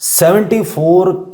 74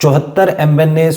74 MNAs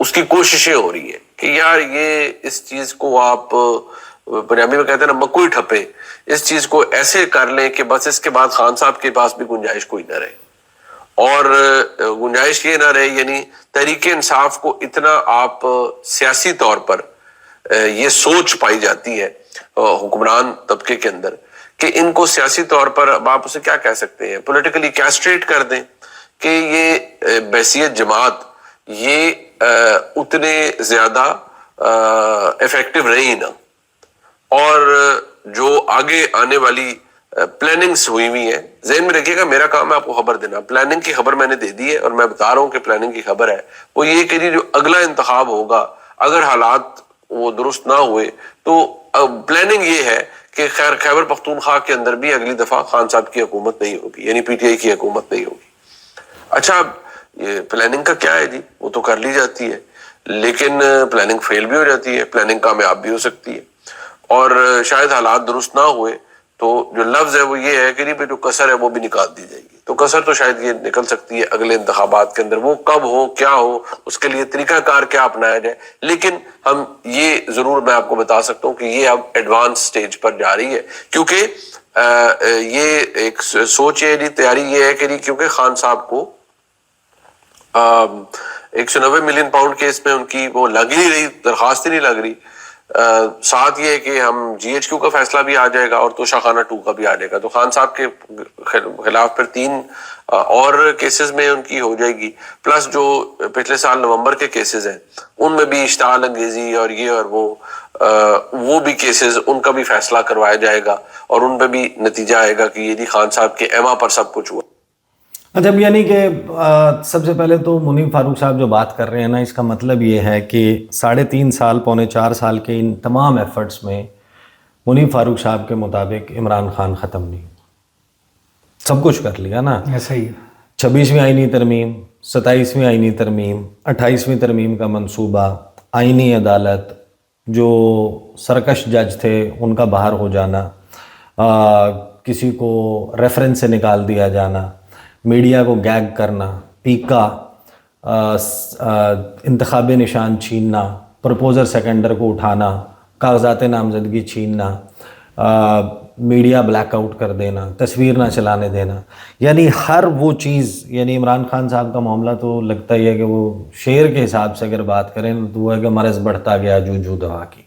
اس کی کوششیں ہو رہی ہیں کہ یار یہ اس چیز کو آپ پنجابی میں کہتے ہیں نا مکوئی ٹھپے، اس چیز کو ایسے کر لیں کہ بس اس کے بعد خان صاحب کے پاس بھی گنجائش کوئی نہ رہے، اور گنجائش یہ نہ رہے، یعنی تحریک انصاف کو اتنا آپ سیاسی طور پر یہ سوچ پائی جاتی ہے حکمران طبقے کے اندر کہ ان کو سیاسی طور پر اب آپ اسے کیا کہہ سکتے ہیں، پولیٹیکلی کیسٹریٹ کر دیں کہ یہ بحیثیت جماعت یہ اتنے زیادہ افیکٹو رہی نہ، اور جو آگے آنے والی پلاننگز ہوئی ہوئی ہیں، ذہن میں رکھیے گا میرا کام ہے آپ کو خبر دینا، پلاننگ کی خبر میں نے دے دی ہے اور میں بتا رہا ہوں کہ پلاننگ کی خبر ہے، وہ یہ کہ جو اگلا انتخاب ہوگا اگر حالات وہ درست نہ ہوئے تو پلاننگ یہ ہے کہ خیبر پختونخوا کے اندر بھی اگلی دفعہ خان صاحب کی حکومت نہیں ہوگی، یعنی پی ٹی آئی کی حکومت نہیں ہوگی۔ اچھا یہ پلاننگ کا کیا ہے جی، وہ تو کر لی جاتی ہے، لیکن پلاننگ فیل بھی ہو جاتی ہے، پلاننگ کامیاب بھی ہو سکتی ہے، اور شاید حالات درست نہ ہوئے تو جو لفظ ہے وہ یہ ہے کہ نہیں جو کسر ہے وہ بھی نکال دی جائے گی، تو کسر تو شاید یہ نکل سکتی ہے اگلے انتخابات کے اندر، وہ کب ہو کیا ہو اس کے لیے طریقہ کار کیا اپنایا جائے، لیکن ہم یہ ضرور میں آپ کو بتا سکتا ہوں کہ یہ اب ایڈوانس سٹیج پر جا رہی ہے، کیونکہ یہ ایک سوچ ہے جی، تیاری یہ ہے کہ کیونکہ خان صاحب کو 190 ملین پاؤنڈ کیس میں ان کی وہ لگ ہی نہیں رہی، درخواست ہی نہیں لگ رہی، ساتھ یہ ہے کہ ہم جی ایچ کیو کا فیصلہ بھی آ جائے گا اور توشہ خانہ 2 کا بھی آ جائے گا، تو خان صاحب کے خلاف پھر 3 اور کیسز میں ان کی ہو جائے گی، پلس جو پچھلے سال نومبر کے کیسز ہیں ان میں بھی اشتعال انگیزی اور یہ اور وہ بھی کیسز، ان کا بھی فیصلہ کروایا جائے گا اور ان پہ بھی نتیجہ آئے گا کہ یہ جی خان صاحب کے ایما پر سب کچھ ہوا۔ اچھا، یعنی کہ سب سے پہلے تو منیب فاروق صاحب جو بات کر رہے ہیں نا، اس کا مطلب یہ ہے کہ 3.5 سال پونے 4 سال کے ان تمام ایفرٹس میں منیب فاروق صاحب کے مطابق عمران خان ختم نہیں، سب کچھ کر لیا نا، ایسا ہی ہے۔ 26ویں آئینی ترمیم، 27ویں آئینی ترمیم، 28ویں ترمیم کا منصوبہ، آئینی عدالت، جو سرکش جج تھے ان کا باہر ہو جانا، کسی کو ریفرنس سے نکال دیا جانا، میڈیا کو گیگ کرنا، پیکا، انتخابی نشان چھیننا، پرپوزر سیکنڈر کو اٹھانا، کاغذات نامزدگی چھیننا، میڈیا بلیک آؤٹ کر دینا، تصویر نہ چلانے دینا، یعنی ہر وہ چیز، یعنی عمران خان صاحب کا معاملہ تو لگتا ہی ہے کہ وہ شعر کے حساب سے اگر بات کریں تو وہ ہے کہ مرض بڑھتا گیا جو دوا کی۔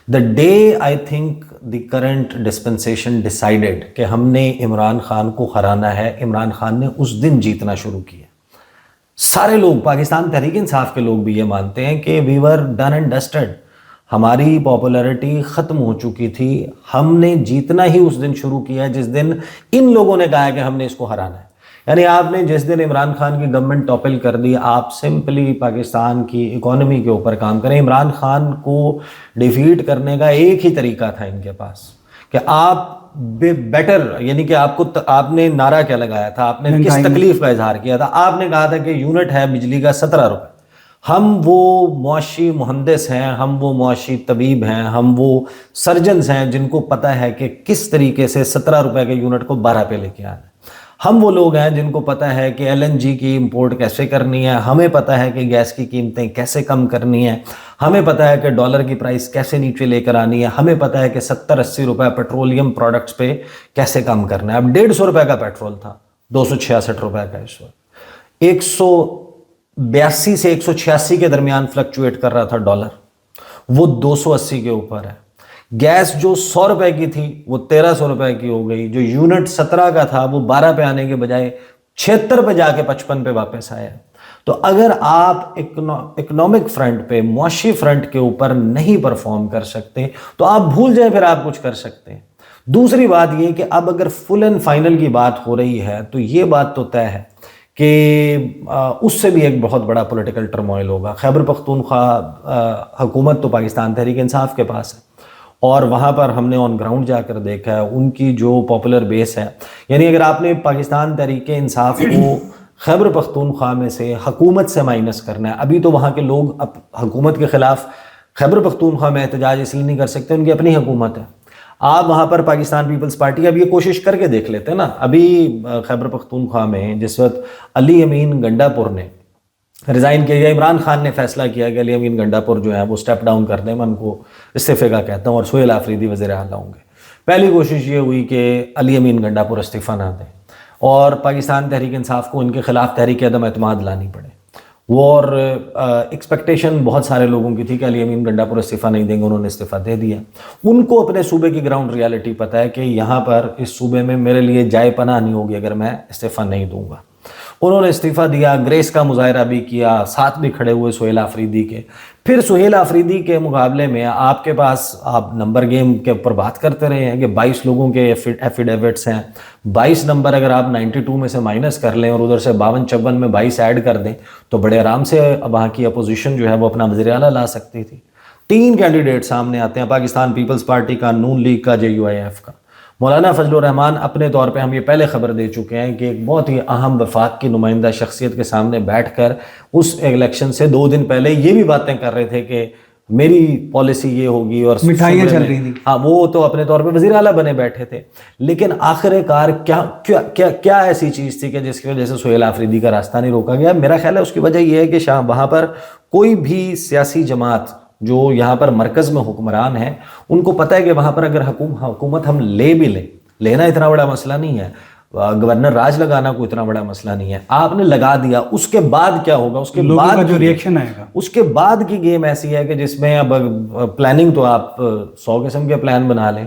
The day I think the current dispensation decided کہ ہم نے عمران خان کو ہرانا ہے، عمران خان نے اس دن جیتنا شروع کیا۔ سارے لوگ، پاکستان تحریک انصاف کے لوگ بھی یہ مانتے ہیں کہ we were done and dusted، ہماری پاپولیرٹی ختم ہو چکی تھی، ہم نے جیتنا ہی اس دن شروع کیا جس دن ان لوگوں نے کہا کہ ہم نے اس کو ہرانا ہے۔ یعنی آپ نے جس دن عمران خان کی گورنمنٹ ٹاپل کر دی، آپ سمپلی پاکستان کی اکانومی کے اوپر کام کریں۔ عمران خان کو ڈیفیٹ کرنے کا ایک ہی طریقہ تھا ان کے پاس کہ آپ بیٹر، یعنی کہ آپ نے نعرہ کیا لگایا تھا، آپ نے کس تکلیف کا اظہار کیا تھا، آپ نے کہا تھا کہ یونٹ ہے بجلی کا 17 روپے، ہم وہ معاشی مہندس ہیں، ہم وہ معاشی طبیب ہیں، ہم وہ سرجنز ہیں جن کو پتہ ہے کہ کس طریقے سے 17 روپے کے یونٹ کو 12 پہ لے کے آنا ہے، ہم وہ لوگ ہیں جن کو پتہ ہے کہ ایل این جی کی امپورٹ کیسے کرنی ہے، ہمیں پتہ ہے کہ گیس کی قیمتیں کیسے کم کرنی ہیں، ہمیں پتہ ہے کہ ڈالر کی پرائس کیسے نیچے لے کر آنی ہے، ہمیں پتہ ہے کہ 70-80 روپے پیٹرولیم پروڈکٹس پہ کیسے کم کرنا ہے۔ اب 150 روپے کا پیٹرول تھا، 266 روپے کا اس وقت 182 سے 186 کے درمیان فلکچویٹ کر رہا تھا ڈالر، وہ 280 کے اوپر ہے۔ گیس جو 100 روپے کی تھی وہ 1300 روپے کی ہو گئی، جو یونٹ 17 کا تھا وہ 12 پہ آنے کے بجائے 76 پہ جا کے 55 پہ واپس آیا۔ تو اگر آپ اکنامک فرنٹ پہ، معاشی فرنٹ کے اوپر نہیں پرفارم کر سکتے تو آپ بھول جائیں پھر آپ کچھ کر سکتے ہیں۔ دوسری بات یہ کہ اب اگر فل اینڈ فائنل کی بات ہو رہی ہے تو یہ بات تو طے ہے کہ اس سے بھی ایک بہت بڑا پولیٹیکل ٹرموائل ہوگا۔ خیبر پختونخوا حکومت تو پاکستان تحریک انصاف کے پاس ہے، اور وہاں پر ہم نے آن گراؤنڈ جا کر دیکھا ہے ان کی جو پاپولر بیس ہے، یعنی اگر آپ نے پاکستان تحریک انصاف کو خیبر پختونخوا میں سے حکومت سے مائنس کرنا ہے، ابھی تو وہاں کے لوگ حکومت کے خلاف خیبر پختونخوا میں احتجاج اس لیے نہیں کر سکتے، ان کی اپنی حکومت ہے۔ آپ وہاں پر پاکستان پیپلز پارٹی اب یہ کوشش کر کے دیکھ لیتے ہیں نا، ابھی خیبر پختونخوا میں جس وقت علی امین گنڈا پور نے ریزائن کیا گیا. عمران خان نے فیصلہ کیا کہ علی امین گنڈاپور جو ہے وہ اسٹیپ ڈاؤن کر دیں, میں ان کو استعفے کا کہتا ہوں, اور سہیل آفریدی وزیر اعلیٰ ہوں گے. پہلی کوشش یہ ہوئی کہ علی امین گنڈاپور استعفیٰ نہ دیں اور پاکستان تحریک انصاف کو ان کے خلاف تحریک عدم اعتماد لانی پڑے. وہ اور ایکسپیکٹیشن بہت سارے لوگوں کی تھی کہ علی امین گنڈاپور استعفیٰ نہیں دیں گے, انہوں نے استعفیٰ دے دیا. ان کو اپنے صوبے کی گراؤنڈ ریالٹی پتہ ہے کہ یہاں پر اس صوبے میں میرے لیے جائے پناہ نہیں ہوگی اگر میں استعفیٰ نہیں دوں گا. انہوں نے استعفیٰ دیا, گریس کا مظاہرہ بھی کیا, ساتھ بھی کھڑے ہوئے سہیل آفریدی کے. پھر سہیل آفریدی کے مقابلے میں آپ کے پاس, آپ نمبر گیم کے اوپر بات کرتے رہے ہیں کہ 22 لوگوں کے ایفیڈیوٹس ہیں, 22 نمبر اگر آپ 92 میں سے مائنس کر لیں اور ادھر سے 52-54 میں 22 ایڈ کر دیں تو بڑے آرام سے وہاں کی اپوزیشن جو ہے وہ اپنا وزیر اعلیٰ لا سکتی تھی. 3 کینڈیڈیٹ سامنے آتے ہیں, پاکستان پیپلز پارٹی کا, نون لیگ کا, JUIF کا. مولانا فضل الرحمان اپنے طور پہ ہم یہ پہلے خبر دے چکے ہیں کہ ایک بہت ہی اہم وفاق کی نمائندہ شخصیت کے سامنے بیٹھ کر اس الیکشن سے 2 دن پہلے یہ بھی باتیں کر رہے تھے کہ میری پالیسی یہ ہوگی, اور مٹھائیاں چل رہی تھیں. ہاں, وہ تو اپنے طور پہ وزیر اعلیٰ بنے بیٹھے تھے. لیکن آخر کار کیا ایسی چیز تھی کہ جس کی وجہ سے سہیل آفریدی کا راستہ نہیں روکا گیا؟ میرا خیال ہے اس کی وجہ یہ ہے کہ وہاں پر کوئی بھی سیاسی جماعت جو یہاں پر مرکز میں حکمران ہے, ان کو پتہ ہے کہ وہاں پر اگر حکومت ہم لے بھی لینا اتنا بڑا مسئلہ نہیں ہے, گورنر راج لگانا کوئی اتنا بڑا مسئلہ نہیں ہے, آپ نے لگا دیا, اس کے بعد کیا ہوگا, اس کے بعد جو ریئیکشن آئے گا, اس کے بعد کی گیم ایسی ہے کہ جس میں اب پلاننگ تو آپ 100 قسم کے پلان بنا لیں.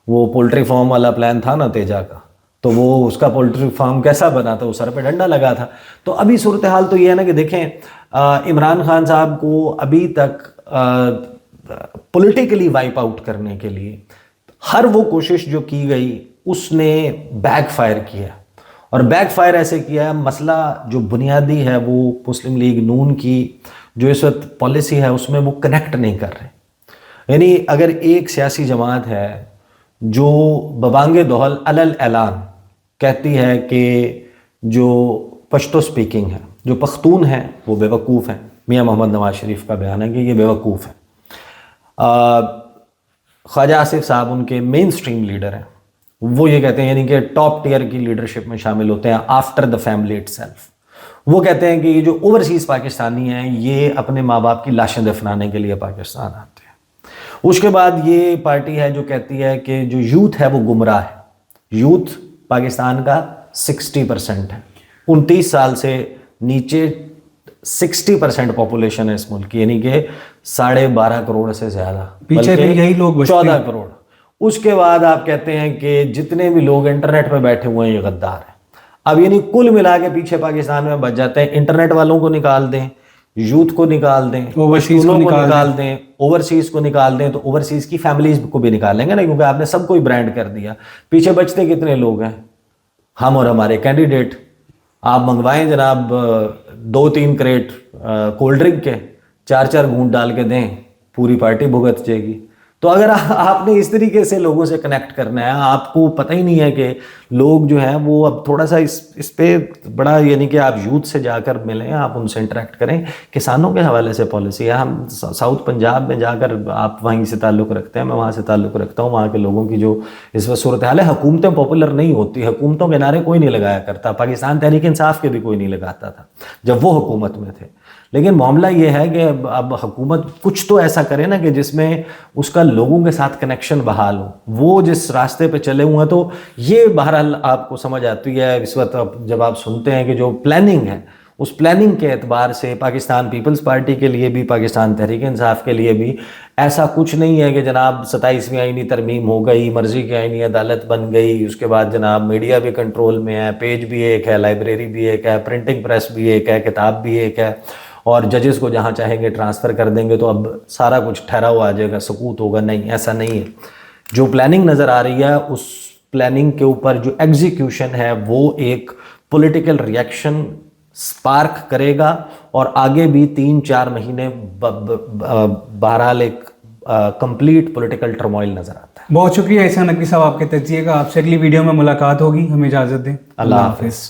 وہ پولٹری فارم والا پلان تھا نا تیجا کا, تو وہ اس کا پولٹری فارم کیسا بنا تھا, وہ سر پہ ڈنڈا لگا تھا. تو ابھی صورتحال تو یہ ہے نا کہ دیکھیں, عمران خان صاحب کو ابھی تک پولیٹیکلی وائپ آؤٹ کرنے کے لیے ہر وہ کوشش جو کی گئی اس نے بیک فائر کیا, اور بیک فائر ایسے کیا ہے, مسئلہ جو بنیادی ہے وہ مسلم لیگ نون کی جو اس وقت پالیسی ہے اس میں وہ کنیکٹ نہیں کر رہے. یعنی اگر ایک سیاسی جماعت ہے جو ببانگ دہل علل اعلان کہتی ہے کہ جو پشتو سپیکنگ ہے, جو پختون ہیں وہ بے وقوف ہیں, میاں محمد نواز شریف کا بیان ہے کہ یہ بے وقوف ہے. خواجہ آصف صاحب ان کے مین سٹریم لیڈر ہیں, وہ یہ کہتے ہیں, یعنی کہ ٹاپ ٹیئر کی لیڈرشپ میں شامل ہوتے ہیں after the family it self. وہ کہتے ہیں کہ یہ جو اوورسیز پاکستانی ہیں یہ اپنے ماں باپ کی لاشیں دفنانے کے لیے پاکستان آتے ہیں. اس کے بعد یہ پارٹی ہے جو کہتی ہے کہ جو یوتھ ہے وہ گمراہ ہے. یوتھ پاکستان کا 60% ہے, 29 سال سے نیچے 60% پاپولیشن ہے اس ملک کی, یعنی کہ 12.5 کروڑ سے زیادہ, پیچھے بھی یہی لوگ 14 کروڑ. اس کے بعد آپ کہتے ہیں کہ جتنے بھی لوگ انٹرنیٹ پہ بیٹھے ہوئے ہیں یہ غدار ہیں. اب یعنی کل ملا کے پیچھے پاکستان میں بچ جاتے ہیں, انٹرنیٹ والوں کو نکال دیں, یوتھ کو نکال دیں, اوورسیز کو نکال دیں, اوورسیز کو نکال دیں, تو اوورسیز کی فیملیز کو بھی نکال لیں گے نا, کیونکہ آپ نے سب کو ہی برانڈ کر دیا. پیچھے بچتے کتنے لوگ ہیں, ہم اور ہمارے کینڈیڈیٹ. آپ منگوائیں جناب 2-3 کریٹ کولڈ ڈرنک کے, 4 گھونٹ ڈال کے دیں, پوری پارٹی بھگت جائے گی. تو اگر آپ نے اس طریقے سے لوگوں سے کنیکٹ کرنا ہے, آپ کو پتہ ہی نہیں ہے کہ لوگ جو ہیں وہ اب تھوڑا سا اس پہ بڑا, یعنی کہ آپ یوتھ سے جا کر ملیں, آپ ان سے انٹریکٹ کریں. کسانوں کے حوالے سے پالیسی ہے, ہم ساؤتھ پنجاب میں جا کر, آپ وہیں سے تعلق رکھتے ہیں, میں وہاں سے تعلق رکھتا ہوں, وہاں کے لوگوں کی جو اس وقت صورتحال ہے, حکومتیں پاپولر نہیں ہوتی, حکومتوں کے نعرے کوئی نہیں لگایا کرتا. پاکستان تحریک انصاف کے بھی کوئی نہیں لگاتا تھا جب وہ حکومت میں تھے. لیکن معاملہ یہ ہے کہ اب حکومت کچھ تو ایسا کرے نا کہ جس میں اس کا لوگوں کے ساتھ کنیکشن بحال ہو. وہ جس راستے پہ چلے ہوئے ہیں, تو یہ بہرحال آپ کو سمجھ آتی ہے اس وقت جب آپ سنتے ہیں کہ جو پلاننگ ہے, اس پلاننگ کے اعتبار سے پاکستان پیپلز پارٹی کے لیے بھی, پاکستان تحریک انصاف کے لیے بھی ایسا کچھ نہیں ہے کہ جناب 27ویں آئینی ترمیم ہو گئی, مرضی کی آئینی عدالت بن گئی, اس کے بعد جناب میڈیا بھی کنٹرول میں ہے, پیج بھی ایک ہے, لائبریری بھی ایک ہے, پرنٹنگ پریس بھی ایک ہے, کتاب بھی ایک ہے, اور ججز کو جہاں چاہیں گے ٹرانسفر کر دیں گے تو اب سارا کچھ ٹھہرا ہوا آ جائے گا, سکوت ہوگا. نہیں, ایسا نہیں ہے. جو پلاننگ نظر آ رہی ہے, اس پلاننگ کے اوپر جو ایگزیکیوشن ہے وہ ایک پولیٹیکل ریئیکشن سپارک کرے گا, اور آگے بھی 3-4 مہینے بہرحال ایک کمپلیٹ پولیٹیکل ٹرموائل نظر آتا ہے. بہت شکریہ احسان نقوی صاحب آپ کے تجزیے کا. آپ سے اگلی ویڈیو میں ملاقات ہوگی, ہمیں اجازت دیں. اللہ حافظ.